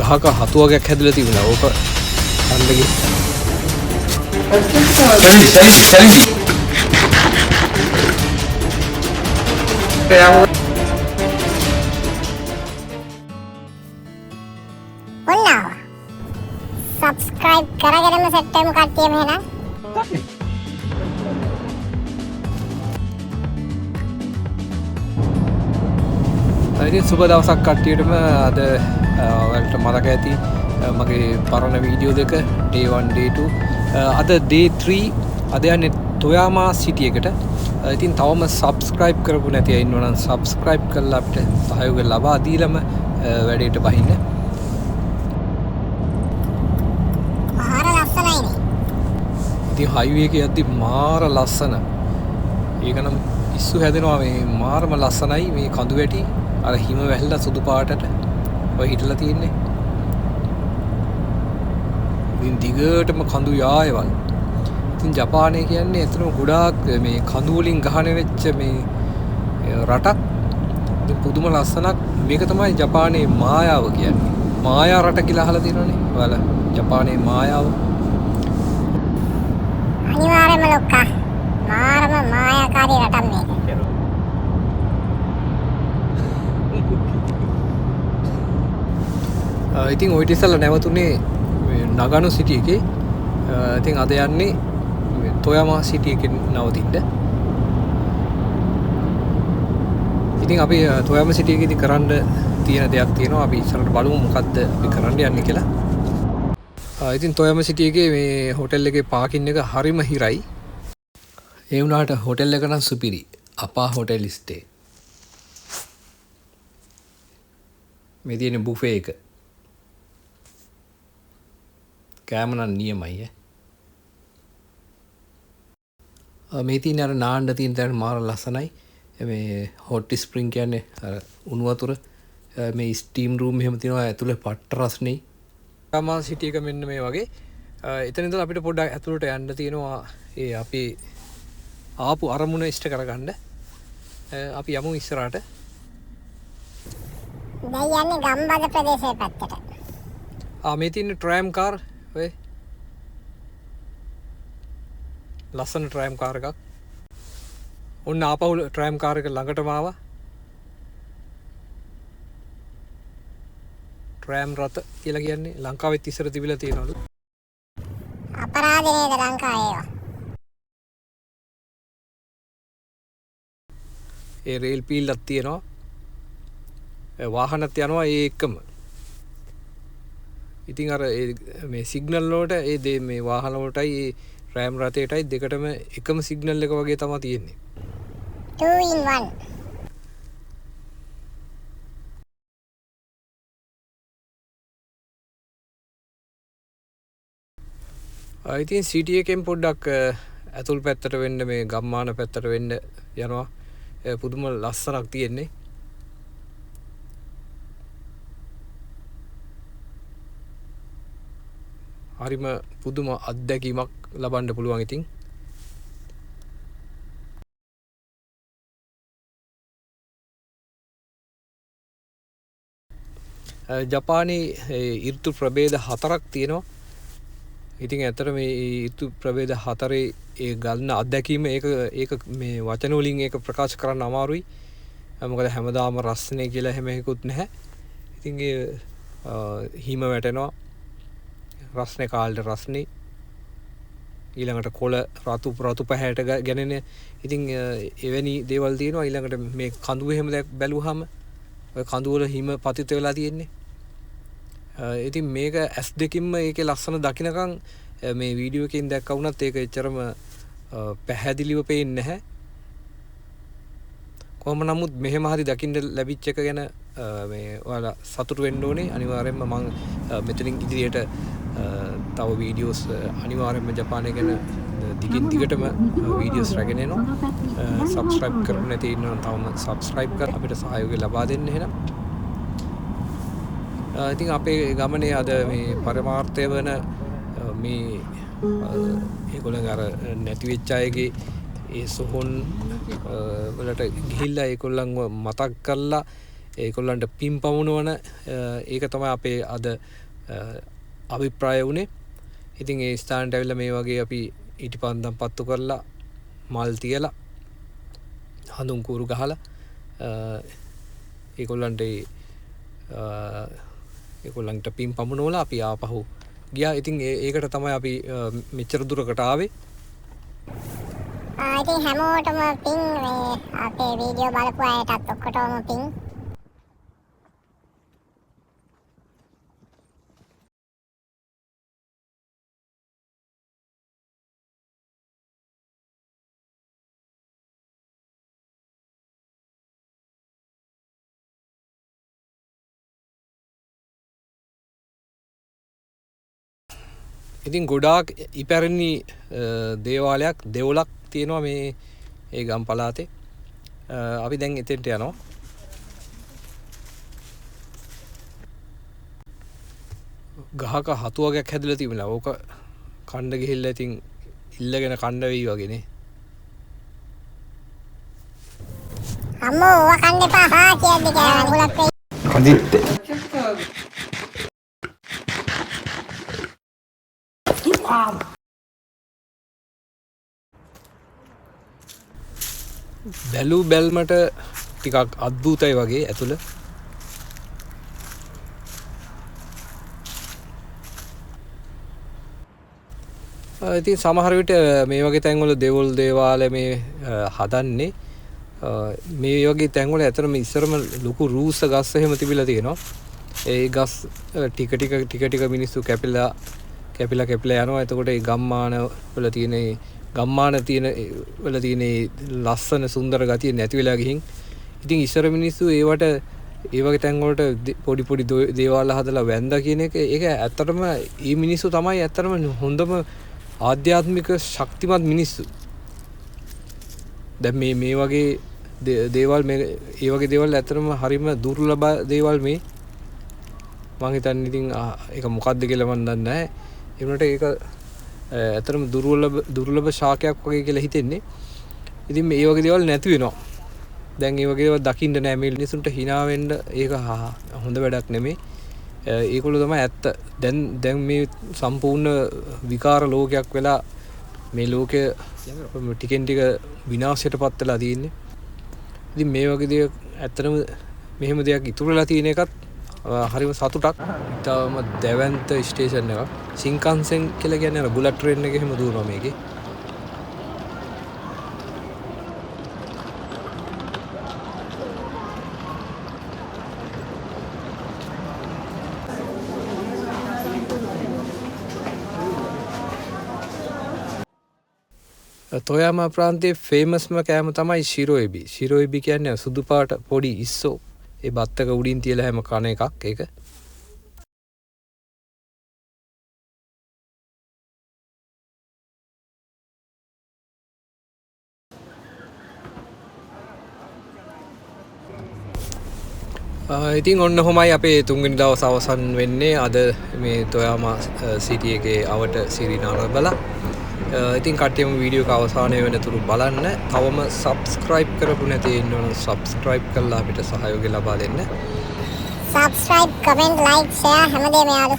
ගහක හතු වගේක් හැදලා තිබුණා. ඕක අල්ලගෙන subscribe කරගෙනම සෙට් වෙමු කට්ටියම එහෙනම්. ඉතින් සුබ දවසක් කට්ටියටම. අද ඔයාලට මතක ඇති මගේ පරණ වීඩියෝ දෙක day 1 day 2. අද day 3. අද යන්නේ තොයාමා සිටි එකට. ඉතින් තවම subscribe කරපු නැති අය ඉන්නවා නම් subscribe කරලා අපිට සහයෝගය ලබා දීලම වැඩේට බහින්න. මාර ලස්සනයිනේ. ඉතින් highway එකේ යද්දි මාර ලස්සන. ඒක නම් ඉස්සු හැදෙනවා මේ මාරම ලස්සනයි මේ කඳු වැටි. අර හිම වැහිලා සුදු පාටට ඔය හිටලා තියෙන්නේ. ඉතින් දිගටම කඳු යායවල්. ඉතින් ජපානය කියන්නේ එතනම ගොඩාක් මේ කඳු වලින් ගහන වෙච්ච මේ රටක්. ඉතින් පුදුම ලස්සනක්. මේක තමයි ජපානයේ මායාව කියන්නේ. මායා රට කියලා අහලා තියෙනවනේ. ඔයාලා ජපානයේ මායාව. අනිවාර්යයෙන්ම ලොක්කා. මාරම මායාකාරී රටක් මේක. ඉතින් ඔය ඉතිසලා නැවතුනේ නගනු සිටි එකේ. ඉතින් අද යන්නේ තොයාමා සිටි එකේ නවතින්න. ඉතින් අපි තොයාමා සිටි එකේදී කරන්න තියෙන දෙයක් තියෙනවා. අපි ඉස්සරහට බලමු මොකද්ද අපි කරන්න යන්නේ කියලා. ඉතින් තොයාමා සිටි එකේ මේ හෝටල් එකේ පාකින් එක හරිම හිරයි. ඒ වුණාට හෝටල් එක නම් සුපිරි. අපා හෝටල් ස්ටේ. මේ තියෙන බුෆේ එක. කෑම නම් නියමයි. මේ තියෙන අර නාන්න තියෙන තැන මාර ලස්සනයි. මේ හොට් ස්ප්‍රින්ග් කියන්නේ අර උණු වතුර. මේ ස්ටීම් රූම් එහෙම තියෙනවා ඇතුලේ පට්ට රස්නේ. තෝයාමා සිටි එක මෙන්න මේ වගේ. එතන ඉඳලා අපිට පොඩ්ඩක් ඇතුළට යන්න තියෙනවා. ඒ අපි ආපු අරමුණ ඉෂ්ට කරගන්න. අපි යමු ඉස්සරහට. දැන් යන්නේ ගම්බද ප්‍රදේශයේ පැත්තට. මේ තියෙන ට්‍රෑම් කාර් ඔය ලස්සන ට්‍රෑම් කාර් එකක්. ඔන්න ආපහු ට්‍රෑම් කාර් එක ළඟටම ආවා. ට්‍රෑම් රථ කියලා කියන්නේ ලංකාවෙත් ඉස්සර තිබිලා තියෙනවලු. අපරාධ නේද ලංකාවේ ඒවා. ඒ රේල් පීල්ලක් තියෙනවා. වාහනත් යනවා ඒ එක්කම. ඉතින් අර මේ සිග්නල් වලට ඒ මේ වාහන වලටයි ඒ රෑම් රථයටයි දෙකටම එකම සිග්නල් එක වගේ තමයි තියෙන්නේ. 2 in 1. ඉතින් සිටි එකෙන් පොඩ්ඩක් ඇතුල් පැත්තට වෙන්න මේ ගම්මාන පැත්තට වෙන්න යනවා. පුදුම ලස්සනක් තියෙන්නේ. හරිම පුදුම අත්දැකීමක් ලබන්න පුළුවන්. ඉතින් ජපානයේ ඍතු ප්‍රභේද 4ක් තියෙනවා. ඉතින් ඇත්තට මේ ඍතු ප්‍රභේද 4 ඒ ගන්න අත්දැකීම ඒක මේ වචන වලින් ඒක ප්‍රකාශ කරන්න අමාරුයි. මොකද හැමදාම රස්නේ කියලා හැම එකකුත් නැහැ. ඉතින් ඒ හිම වැටෙනවා. රස්නේ කාලේ රස්නේ ඊළඟට කොළ රතු පැහැයට ගැනෙන. ඉතින් එවැනි දේවල් තියෙනවා. ඊළඟට මේ කඳු එහෙම බැලුවාම ඔය කඳු වල හිම පතිත වෙලා තියෙන්නේ. ඉතින් මේක S2කින්ම ඒකේ ලස්සන දකින්නකම් මේ වීඩියෝ එකකින් දැක්කා වුණත් ඒක එච්චරම පැහැදිලිව පේන්නේ නැහැ. කොහොම නමුත් මෙහෙම හරි දකින්න ලැබිච්ච එක ගැන මේ ඔයාලා සතුටු වෙන්න ඕනේ. අනිවාර්යයෙන්ම මම මෙතනින් ඉදිරියට තව වීඩියෝස් අනිවාර්යයෙන්ම ජපානය ගැන දිගින් දිගටම වීඩියෝස් රැගෙන එනවා. සබ්ස්ක්‍රයිබ් කරන්න නැති ඉන්නවා තවම සබ්ස්ක්‍රයිබ් කර අපිට සහයෝගය ලබා දෙන්න එහෙනම්. ඉතින් අපේ ගමනේ අද මේ පරමාර්ථය වන මේ ඒගොල්ලන් අර නැති වෙච්ච අයගේ ඒ සොහොන් වලට ගිහිල්ලා ඒගොල්ලන්ව මතක් කරලා ඒගොල්ලන්ට පින් පමුණවන ඒක තමයි අපේ අද අභිප්‍රාය වුණේ. ඉතින් ඒ ස්ථානට ඇවිල්ලා මේ වගේ අපි ඊටිපන්දම් පත්තු කරලා මල් තියලා හඳුන් කූරු ගහලා ඒගොල්ලන්ට පින් පමුණවලා අපි ආපහු ගියා. ඉතින් ඒකට තමයි අපි මෙච්චර දුරකට ආවේ. ඉතින් හැමෝටම පින් මේ අපේ වීඩියෝ බලපු අයටත් ඔක්කොටම පින්. ඉතින් ගොඩාක් ඉපැරණි දේවාලයක් දෙවොලක් තියෙනවා මේ ඒ ගම් පළාතේ. අපි දැන් එතෙන්ට යනවා. ගහක හතු වගේක් හැදලා තිබුණා. ඕක කණ්ඩ ගිහිල්ලා ඉතින් ඉල්ලගෙන කණ්ඩ වෙයි වගේනේ. අම්මෝ ඔවා කන්න එපා හා කියද්දි කියලා අඟුලක් වෙයි. කදිත් බැලූ බැල්මට ටිකක් අද්භූතයි වගේ ඇතුළ. ඉතින් සමහර විට මේ වගේ තැන්වල දෙවොල් දේවාල මේ හදන්නේ මේ වගේ තැන්වල ඇතරම ඉස්සරම ලොකු රූස්ස ගස් එහෙම තිබිලා තියෙනවා. ඒ ගස් ටික මිනිස්සු කැපිලා යනවා. එතකොට ඒ ගම්මාන වල තියෙන ලස්සන සුන්දර ගතිය නැති වෙලා ගිහින් ඉතින් ඉස්සර මිනිස්සු ඒ වගේ තැන් වලට පොඩි දේවාල හදලා වැන්දා කියන එක ඒක ඇත්තටම මේ මිනිස්සු තමයි ඇත්තටම හොඳම ආධ්‍යාත්මික ශක්තිමත් මිනිස්සු. දැන් මේ වගේ දේවල් ඒ වගේ දේවල් ඇත්තටම හරිම දුර්ලභ දේවල් මේ. මම හිතන්නේ ඉතින් ඒක මොකද්ද කියලා මම දන්නේ නැහැ. ඒ වුණාට ඒක ඇත්තටම දුර්ලභ ශාකයක් වගේ කියලා හිතෙන්නේ. ඉතින් මේ වගේ දේවල් නැති වෙනවා. දැන් මේ වගේ දේවල් දකින්න නෑ. මේ මිනිසුන්ට hina වෙන්න ඒක හොඳ වැඩක් නෙමෙයි. ඒගොල්ලෝ තමයි ඇත්ත. දැන් මේ සම්පූර්ණ විකාර ලෝකයක් වෙලා මේ ලෝකය ටිකෙන් ටික විනාශයටපත් වෙලා තියෙන්නේ. ඉතින් මේ වගේ දේක් ඇත්තටම මෙහෙම දෙයක් ඉතුරු වෙලා තියෙන එකත් හරිම සතුටක්. ඊටම දැවැන්ත ස්ටේෂන් එකක්. සින්කන්සෙන් කියලා කියන්නේ අර බුලට් ට්‍රේන් එක එහෙම දුවනවා මේකේ. තොයාම ප්‍රාන්තයේ ෆේමස්ම කෑම තමයි ශිරෝයිබි. ශිරෝයිබි කියන්නේ සුදු පාට පොඩි ඉස්සෝ. ඒ බත්තක උඩින් තියලා හැම කන එකක් ඒක. ඉතින් ඔන්න ඔහොමයි අපේ තුන්වෙනි දවස් අවසන් වෙන්නේ. අද මේ තොයාම සිටි එකේ අවට සිරි නරඹලා. ඉතින් කට්ටියම වීඩියෝ එක අවසානය වෙනතුරු බලන්න. තවම සබ්ස්ක්‍රයිබ් කරපු නැති ඉන්නවනම් සබ්ස්ක්‍රයිබ් කරලා අපිට සහයෝගය ලබා දෙන්න. subscribe, comment, like, share හැමදේම යාළු.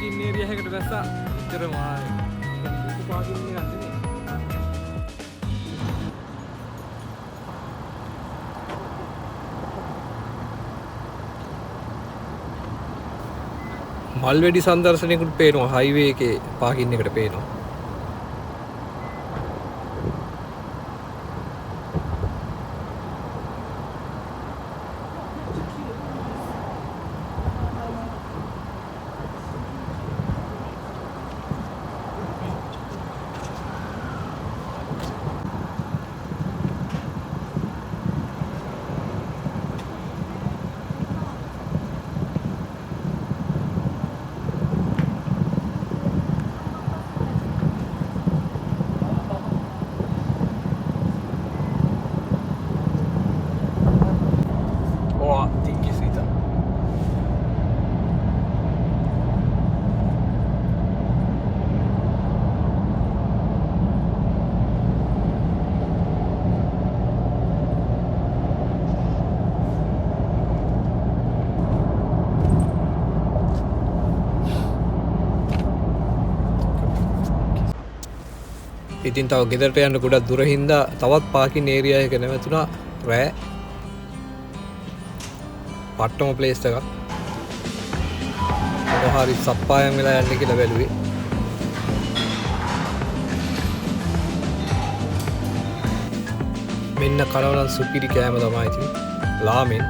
පාකින් ඒරියා එකකට බැස්සා. එච්චරම ආයේ. ලොකු පාකින් එකක් නෙමෙයි. මල්වැඩි සංදර්ශනයකට පේනවා හයිවේ එකේ පාකින් එකට පේනවා. ඉතින් තව ගෙදරට යන්න ගොඩක් දුර හින්දා තවත් පාකින් ඒරියා එක නැවතුණා රෑ පට්ටම ප්ලේස් එකක්. හරි සප්පායම් වෙලා යන්න කියලා බැලුවේ. මෙන්න කනවනම් සුපිරි කෑම තමයි ඉතින් ලාමෙන්.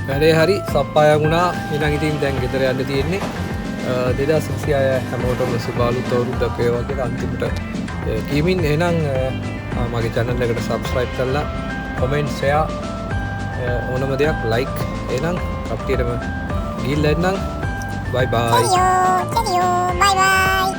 වැඩේ හරි සප්පායම් වුණා. ඊළඟ ඉතින් දැන් ගෙදර යන්න තියෙන්නේ. 2026 හැමෝටම සුබ අලුත් අවුරුද්දක් වේවා කියලා අන්තිමට කීමින් එහෙනම් මගේ channel එකට subscribe කරලා comment share ඕනම දෙයක් like එහෙනම් කට්ටියටම ගිහිල්ලා එන්නම්. bye bye. Cheerio, bye bye.